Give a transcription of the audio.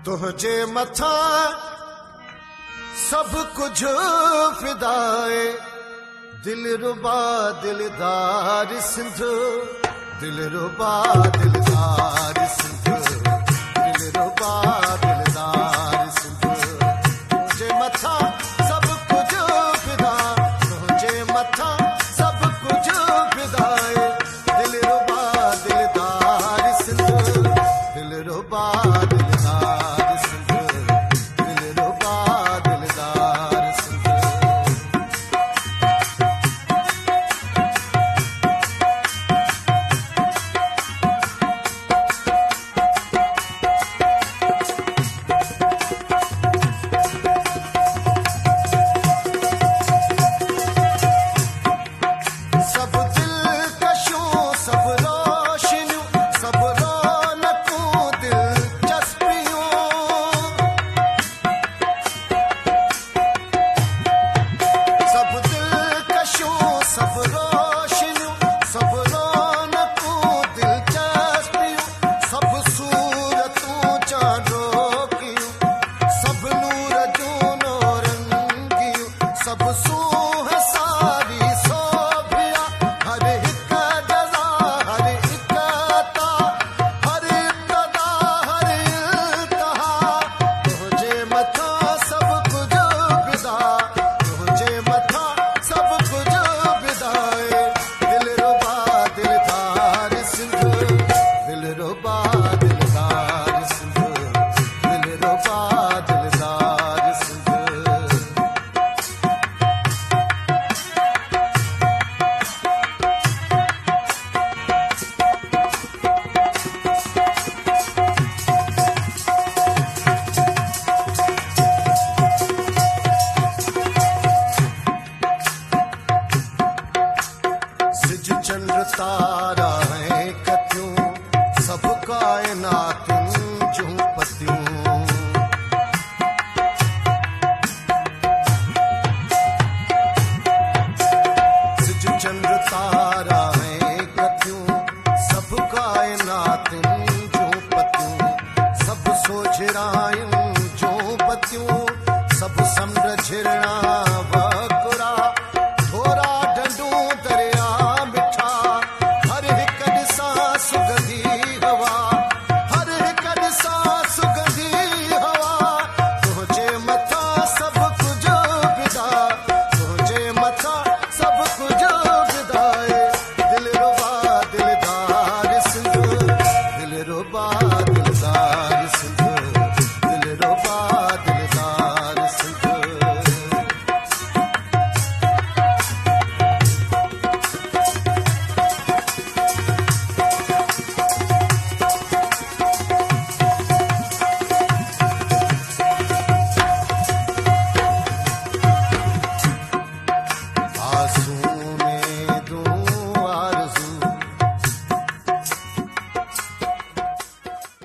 तुझे मथा सब कुछ फिदाए, दिल रुबा दिलदार सिंध, दिल रुबा दिलदार सिंध, दिल रुबा दिलदार सिंध। तुझे मथा सब कुछ फिदा, तुझे मथा सब कुछ फिदाए, दिल रुबा दिलदार सिंध, दिल रुबा दिलदार सिंध, दिल रुबा दिलदार सिंध। सब दिलकशों सब रोशनियों सब रौनकों दिलचस्पियों, सब दिलकशों सब रोशनियों सब रौनकों दिलचस्पियों, सब सूरतों चांदों की, सब नूर जूनों रंगियों, सब सूह सारी सोभिया, हर एक जजा हर एक अता, हर इब्तदा हर इल्तहा। तुझे मथा सब कुछ फिदा, तुझे मथा सब कुछ फिदाए, दिल रुबा दिलदार सिंध, दिल रुबा दिलदार सिंध, दिल रुबा दिलदार सिंध। सिज चंद्र तारा है कत्यूं, सब कायनातुं जूं पतियूं। सिज चंद्र तारा है कत्यूं, सब कायनातुं जूं पतियूं, सब सोझरायूं जूं पतियूं, सब समुंड झिरणा